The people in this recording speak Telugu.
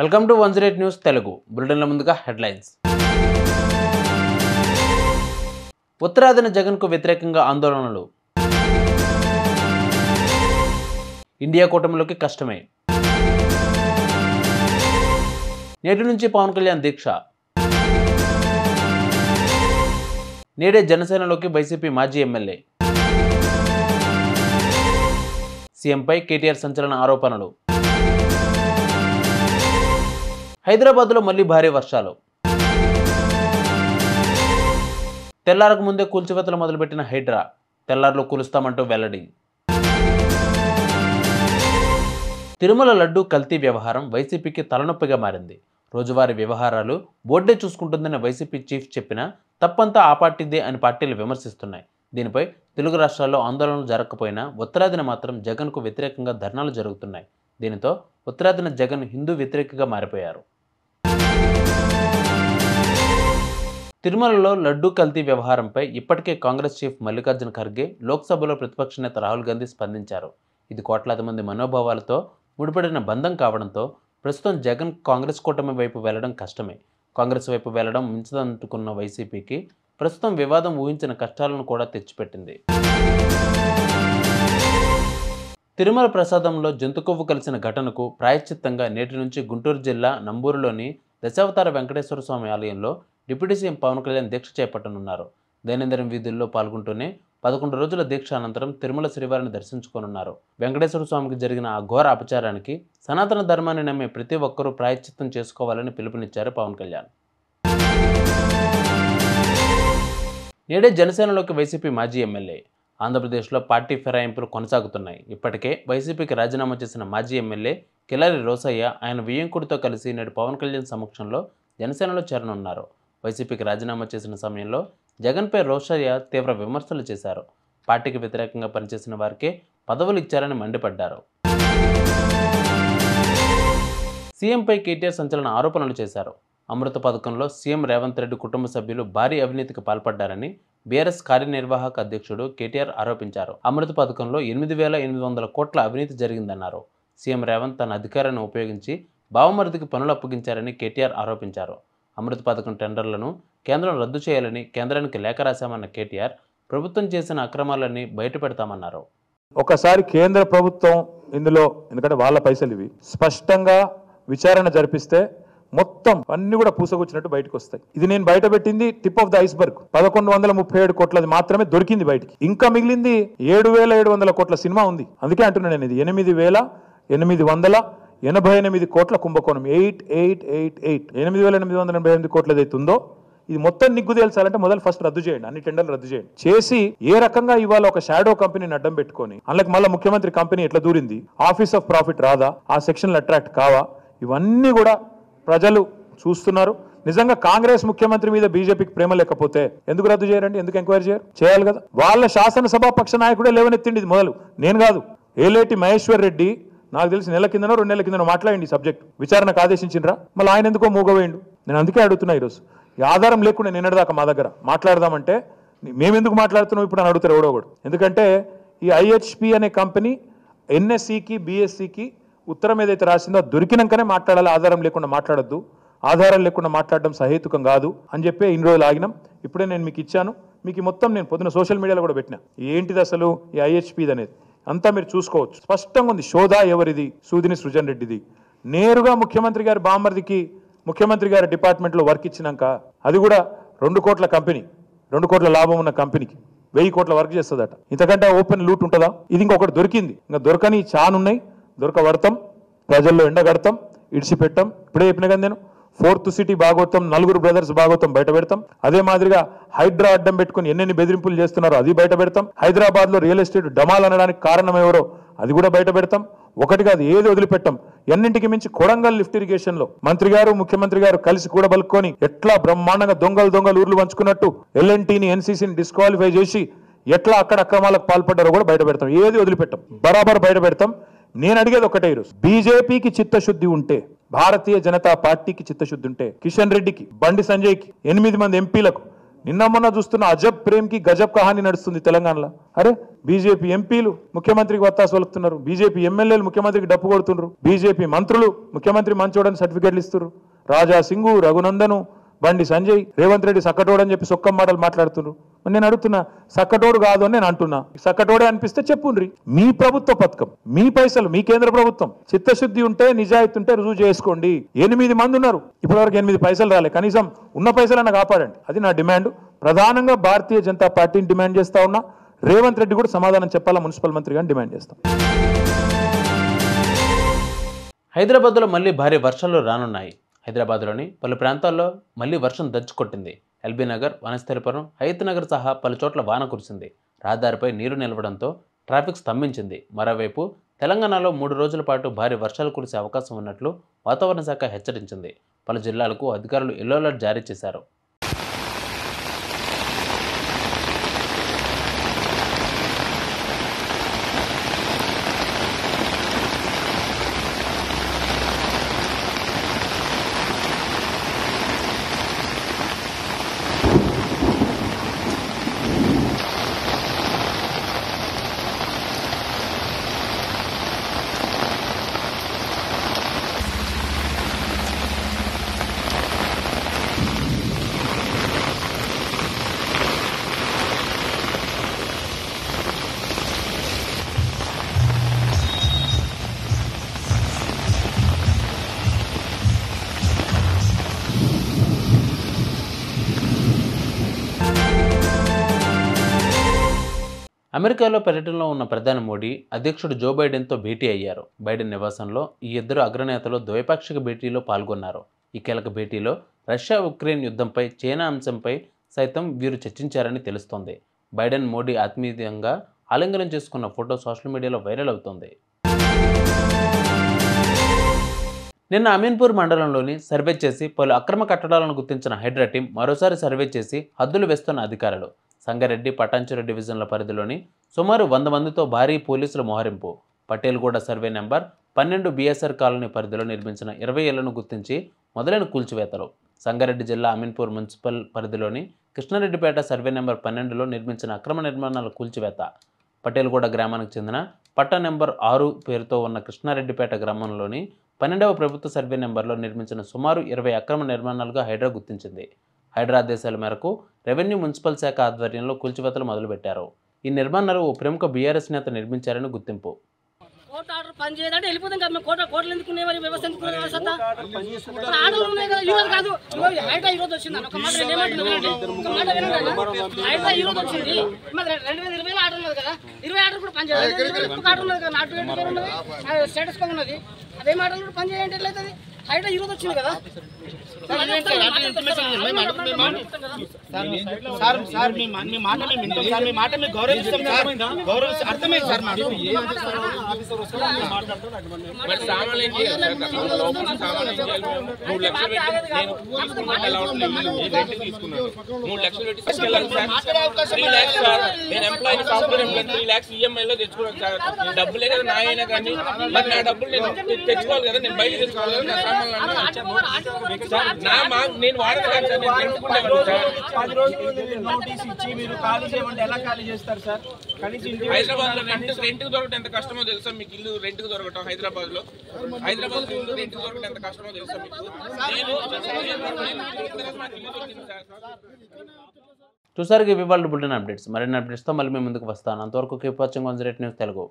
వెల్కమ్ టు 108 న్యూస్ తెలుగు బులెటిన్ల ముందుగా హెడ్లైన్స్. ఉత్తరాదిన జగన్కు వ్యతిరేకంగా ఆందోళనలు. ఇండియా కూటమిలోకి కష్టమే. నేటి నుంచి పవన్ కళ్యాణ్ దీక్ష. నేడే జనసేనలోకి వైసీపీ మాజీ ఎమ్మెల్యే. సీఎంపై కేటీఆర్ సంచలన ఆరోపణలు. హైదరాబాద్లో మళ్లీ భారీ వర్షాలు. తెల్లారకు ముందే కూల్చివేతలు మొదలుపెట్టిన హైడ్రా, తెల్లారులో కూలుస్తామంటూ వెల్లడి. తిరుమల లడ్డూ కల్తీ వ్యవహారం వైసీపీకి తలనొప్పిగా మారింది. రోజువారీ వ్యవహారాలు బోర్డే చూసుకుంటుందని వైసీపీ చీఫ్ చెప్పినా తప్పంతా ఆ పార్టీదే అని పార్టీలు విమర్శిస్తున్నాయి. దీనిపై తెలుగు రాష్ట్రాల్లో ఆందోళనలు జరగకపోయినా ఉత్తరాదిన మాత్రం జగన్కు వ్యతిరేకంగా ధర్నాలు జరుగుతున్నాయి. దీనితో ఉత్తరాదిన జగన్ హిందూ వ్యతిరేకగా మారిపోయారు. తిరుమలలో లడ్డూ కల్తీ వ్యవహారంపై ఇప్పటికే కాంగ్రెస్ చీఫ్ మల్లికార్జున ఖర్గే, లోక్సభలో ప్రతిపక్ష నేత రాహుల్ గాంధీ స్పందించారు. ఇది కోట్లాది మంది మనోభావాలతో ముడిపడిన బంధం కావడంతో ప్రస్తుతం జగన్ కాంగ్రెస్ కూటమి వైపు వెళ్లడం కష్టమే. కాంగ్రెస్ వైపు వెళ్లడం మించదంటుకున్న వైసీపీకి ప్రస్తుతం వివాదం ఊహించిన కష్టాలను కూడా తెచ్చిపెట్టింది. తిరుమల ప్రసాదంలో జంతు కొవ్వు కలిసిన ఘటనకు ప్రాయశ్చిత్తంగా నేటి నుంచి గుంటూరు జిల్లా నంబూరులోని దశావతార వెంకటేశ్వర స్వామి ఆలయంలో డిప్యూటీ సీఎం పవన్ కళ్యాణ్ దీక్ష చేపట్టనున్నారు. దైనందిన వీధుల్లో పాల్గొంటూనే 11 రోజుల దీక్ష అనంతరం తిరుమల శ్రీవారిని దర్శించుకోనున్నారు. వెంకటేశ్వర స్వామికి జరిగిన ఆ ఘోర అపచారానికి సనాతన ధర్మాన్ని నమ్మే ప్రతి ఒక్కరూ ప్రాయశ్చిత్తం చేసుకోవాలని పిలుపునిచ్చారు పవన్ కళ్యాణ్. నేడే జనసేనలోకి వైసీపీ మాజీ ఎమ్మెల్యే. ఆంధ్రప్రదేశ్లో పార్టీ ఫిరాయింపులు కొనసాగుతున్నాయి. ఇప్పటికే వైసీపీకి రాజీనామా చేసిన మాజీ ఎమ్మెల్యే కిలారి రోసయ్య ఆయన వియ్యంకుడితో కలిసి నేడు పవన్ కళ్యాణ్ సమక్షంలో జనసేనలో చేరనున్నారు. వైసీపీకి రాజీనామా చేసిన సమయంలో జగన్పై రోసయ్య తీవ్ర విమర్శలు చేశారు. పార్టీకి వ్యతిరేకంగా పనిచేసిన వారికే పదవులు ఇచ్చారని మండిపడ్డారు. సీఎంపై కేటీఆర్ సంచలన ఆరోపణలు చేశారు. అమృత పథకంలో సీఎం రేవంత్ రెడ్డి కుటుంబ సభ్యులు భారీ అవినీతికి పాల్పడ్డారని బీఆర్ఎస్ కార్యనిర్వాహక అధ్యక్షుడు కేటీఆర్ ఆరోపించారు. అమృత పథకంలో 8,800 కోట్ల అవినీతి జరిగిందన్నారు. సీఎం రేవంత్ తన అధికారాన్ని ఉపయోగించి బావమరిదికి పనులు అప్పగించారని కేటీఆర్ ఆరోపించారు. అమృత పథకం టెండర్లను కేంద్రం రద్దు చేయాలని కేంద్రానికి లేఖ రాశామన్న కేటీఆర్ ప్రభుత్వం చేసిన అక్రమాలన్నీ బయటపెడతామన్నారు. ఒకసారి కేంద్ర ప్రభుత్వం ఇందులో, ఎందుకంటే వాళ్ళ పైసలు ఇవి, స్పష్టంగా విచారణ జరిపిస్తే మొత్తం అన్ని కూడా పూసగుచ్చినట్టు బయటకు వస్తాయి. ఇది నేను బయట పెట్టింది టిప్ ఆఫ్ ద ఐస్బర్గ్. 1137 కోట్లది మాత్రమే దొరికింది బయటికి. ఇంకా మిగిలింది 7,700 కోట్ల సినిమా ఉంది. అందుకే అంటున్నాను నేను, ఇది 8,888 కోట్ల కుంభకోణం. 8,888 కోట్లది అవుతుందో ఇది మొత్తం నిగ్గు తేల్చాలంటే మొదలు ఫస్ట్ రద్దు చేయండి, అన్ని టెండర్లు రద్దు చేయండి. చేసి ఏ రకంగా ఇవాళ ఒక షాడో కంపెనీని అడ్డం పెట్టుకొని అందులోకి మళ్ళీ ముఖ్యమంత్రి కంపెనీ ఎట్లా దూరింది, ఆఫీస్ ఆఫ్ ప్రాఫిట్ రాదా, ఆ సెక్షన్లు అట్రాక్ట్ కావా, ఇవన్నీ కూడా ప్రజలు చూస్తున్నారు. నిజంగా కాంగ్రెస్ ముఖ్యమంత్రి మీద బీజేపీకి ప్రేమ లేకపోతే ఎందుకు రద్దు చేయరండి, ఎందుకు ఎంక్వైరీ చేయరు? చేయాలి కదా. వాళ్ళ శాసనసభ పక్ష నాయకుడే లేవనెత్తిండి ఇది మొదలు, నేను కాదు. ఏలేటి మహేశ్వర్ రెడ్డి నాకు తెలిసి నెల కిందనో 2 నెలల కిందనో మాట్లాడండి సబ్జెక్ట్, విచారణకు ఆదేశించినరా? మళ్ళీ ఆయన ఎందుకో మూగవేయండు. నేను అందుకే అడుగుతున్నా ఈరోజు, ఈ ఆధారం లేకుండా నిన్నటిదాకా మా దగ్గర మాట్లాడదామంటే మేమెందుకు మాట్లాడుతున్నాం ఇప్పుడు అని అడుగుతారు ఎవడో ఒకడు. ఎందుకంటే ఈ ఐహెచ్పి అనే కంపెనీ ఎన్ఎస్సికి బిఎస్సికి ఉత్తరం ఏదైతే రాసిందో దొరికినాకనే మాట్లాడాలి, ఆధారం లేకుండా మాట్లాడద్దు, ఆధారం లేకుండా మాట్లాడడం సహేతుకం కాదు అని చెప్పి ఇన్ని రోజులు ఆగినాం. ఇప్పుడే నేను మీకు ఇచ్చాను, మీకు మొత్తం నేను పొద్దున సోషల్ మీడియాలో కూడా పెట్టినా ఏంటిది అసలు ఈ ఐహెచ్పిది అనేది అంతా మీరు చూసుకోవచ్చు. స్పష్టంగా ఉంది. శోధా ఎవరిది? సూదిని సృజన్ రెడ్డిది. నేరుగా ముఖ్యమంత్రి గారి బామ్మర్దికి ముఖ్యమంత్రి గారి డిపార్ట్మెంట్లో వర్క్ ఇచ్చినాక, అది కూడా 2 కోట్ల కంపెనీ, 2 కోట్ల లాభం ఉన్న కంపెనీకి 1000 కోట్ల వర్క్ చేస్తుందట. ఇంతకంటే ఓపెన్ లూట్ ఉంటుందా? ఇది ఇంకొకటి దొరికింది, ఇంకా దొరకని చానున్నాయి. దొరకబడతాం, ప్రజల్లో ఎండగడతాం, ఇడిచిపెట్టాం. ఇప్పుడే చెప్పిన కదా నేను, 4th city Bhagavatam, 4 brothers Bhagavatam బయట పెడతాం. అదే మాదిరిగా హైడ్రా అడ్డం పెట్టుకుని ఎన్నెన్ని బెదిరింపులు చేస్తున్నారో అది బయట పెడతాం. హైదరాబాద్ లో రియల్ ఎస్టేట్ డమాల్ అనడానికి కారణం ఎవరో అది కూడా బయట పెడతాం. ఒకటి కాదు, ఏది వదిలిపెట్టాం. ఎన్నింటికి మించి కొడంగల్ లిఫ్ట్ ఇరిగేషన్ లో మంత్రి గారు ముఖ్యమంత్రి గారు కలిసి కూడా బలుక్కొని ఎట్లా బ్రహ్మాండంగా దొంగలు ఊర్లు పంచుకున్నట్టు ఎల్ఎన్టీని ఎన్సీసీని డిస్క్వాలిఫై చేసి ఎట్లా అక్కడ అక్రమాలకు పాల్పడ్డారో కూడా బయట పెడతాం. ఏది వదిలిపెట్టాం, బరాబర్ బయట పెడతాం. నేను అడిగేది ఒకటే, ఈరోజు బీజేపీకి చిత్తశుద్ధి ఉంటే, భారతీయ జనతా పార్టీకి చిత్తశుద్ధి ఉంటే, కిషన్ రెడ్డికి, బండి సంజయ్కి, 8 మంది ఎంపీలకు నిన్న మొన్న చూస్తున్న అజబ్ ప్రేమ్కి గజబ్ కహాని నడుస్తుంది తెలంగాణలో. అరే బీజేపీ ఎంపీలు ముఖ్యమంత్రికి వత్తాసు వలుపుతున్నారు, బీజేపీ ఎమ్మెల్యేలు ముఖ్యమంత్రికి డప్పు కొడుతున్నారు, బీజేపీ మంత్రులు ముఖ్యమంత్రి మంచోడని సర్టిఫికెట్లు ఇస్తున్నారు. రాజా సింగు, రఘునందను, బండి సంజయ్, రేవంత్ రెడ్డి సక్కటోడు అని చెప్పి సొక్కం మాటలు మాట్లాడుతున్నారు. నేను అడుగుతున్నా, సక్కటోడు కాదు అని నేను అంటున్నా. సక్కటోడే అనిపిస్తే చెప్పుండ్రి. మీ ప్రభుత్వ పథకం, మీ పైసలు, మీ కేంద్ర ప్రభుత్వం. చిత్తశుద్ధి ఉంటే, నిజాయితీ ఉంటే రుజువు చేసుకోండి. 8 మంది ఉన్నారు, ఇప్పటివరకు 8 పైసలు రాలే. కనీసం ఉన్న పైసలన్నా కాపాడండి. అది నా డిమాండ్. ప్రధానంగా భారతీయ జనతా పార్టీని డిమాండ్ చేస్తా ఉన్నా. రేవంత్ రెడ్డి కూడా సమాధానం చెప్పాలా మున్సిపల్ మంత్రిగా డిమాండ్ చేస్తాం. హైదరాబాద్లో మళ్లీ భారీ వర్షాలు రానున్నాయి. హైదరాబాద్లోని పలు ప్రాంతాల్లో మళ్లీ వర్షం దంచుకొట్టింది. ఎల్బీ నగర్, వనస్థలిపురం, హయత్ నగర్ సహా పలు చోట్ల వాన కురిసింది. రహదారిపై నీరు నిలవడంతో ట్రాఫిక్ స్తంభించింది. మరోవైపు తెలంగాణలో 3 రోజుల పాటు భారీ వర్షాలు కురిసే అవకాశం ఉన్నట్లు వాతావరణ శాఖ హెచ్చరించింది. పలు జిల్లాలకు అధికారులు ఎల్లో అలర్ట్ జారీ చేశారు. అమెరికాలో పర్యటనలో ఉన్న ప్రధాని మోడీ అధ్యక్షుడు జో బైడెన్తో భేటీ అయ్యారు. బైడెన్ నివాసంలో ఈ ఇద్దరు అగ్రనేతలు ద్వైపాక్షిక భేటీలో పాల్గొన్నారు. ఈ కీలక భేటీలో రష్యా ఉక్రెయిన్ యుద్ధంపై, చైనా అంశంపై సైతం వీరు చర్చించారని తెలుస్తోంది. బైడెన్ మోడీ ఆత్మీయంగా ఆలింగనం చేసుకున్న ఫోటో సోషల్ మీడియాలో వైరల్ అవుతోంది. నిన్న అమీన్పూర్ మండలంలోని సర్వే చేసి పలు అక్రమ కట్టడాలను గుర్తించిన హైడ్రా టీం మరోసారి సర్వే చేసి హద్దులు వేస్తున్న అధికారులు. సంగారెడ్డి, పటాన్చెరు డివిజన్ల పరిధిలోని సుమారు 100 మందితో భారీ పోలీసుల మోహరింపు. Patelguda survey number 12 BSR colony పరిధిలో నిర్మించిన 20 ఇళ్లను గుర్తించి మొదలైన కూల్చివేతలు. సంగారెడ్డి జిల్లా అమీన్పూర్ మున్సిపల్ పరిధిలోని కృష్ణారెడ్డిపేట సర్వే నెంబర్ 12లో నిర్మించిన అక్రమ నిర్మాణాల కూల్చివేత. పటేల్గూడ గ్రామానికి చెందిన పట్టా నెంబర్ 6 పేరుతో ఉన్న కృష్ణారెడ్డిపేట గ్రామంలోని 12వ ప్రభుత్వ సర్వే నెంబర్లో నిర్మించిన సుమారు 20 అక్రమ నిర్మాణాలుగా హైడ్రా గుర్తించింది. హైడ్రా ఆదేశాల మేరకు రెవెన్యూ, మున్సిపల్ శాఖ ఆధ్వర్యంలో కూల్చివేతలు మొదలుపెట్టారు. ఈ నిర్మాణాలు ఓ ప్రముఖ బీఆర్ఎస్ నేత నిర్మించారని గుర్తింపు. కోర్టు ఆర్డర్ పని చేయదంటే వెళ్ళిపోతాం కదా. మేము కోర్టులు ఎందుకునే మరి వ్యవస్థ ఎందుకు ఆర్డర్లు ఉన్నాయి కదా. ఈరోజు కాదు, హైడ్రా ఈరోజు వచ్చింది. ఒక మాట హైడ్రా ఈరోజు వచ్చింది. మరి 2020 ఆర్డర్ ఉన్నది కదా. 20 ఆర్డర్ కూడా పని చేయాలి. ఆర్డర్ ఉన్నది కదా, నాటు ఉన్నది, స్టేటస్ కో ఉన్నది. అదే ఆర్డర్ కూడా పని చేయండి ఎట్లయితుంది. హైడ్రా ఈరోజు వచ్చింది కదా. డబ్బులే కదా నా అయినా కానీ మరి నా డబ్బులు నేను తెచ్చుకోవాలి కదా, నేను బయట తెచ్చుకోవాలి కదా. నేను వాడను సార్, నేను తెలుసుకున్నాను సార్. 10 రోజులు నోటీస్ ఇచ్చి మీరు ఖాళీ చేయమంటే ఎలా ఖాళీ చేస్తారు సార్? హైదరాబాద్ లో రెంట్కి దొరకటం ఎంత కష్టమో తెలుసా మీకు? ఇల్లు రెంట్కి దొరకటం హైదరాబాద్ లో ఇల్లు రెంట్కి దొరకటం ఎంత కష్టమో తెలుసా మీకు? చూసారు ఇవాళ బులెటిన్ అప్డేట్స్. మరిన్ని అప్డేట్స్తో మళ్ళీ మేము ముందుకు వస్తాను. అంతవరకు కీప్ వాచింగ్ 108 న్యూస్ తెలుగు.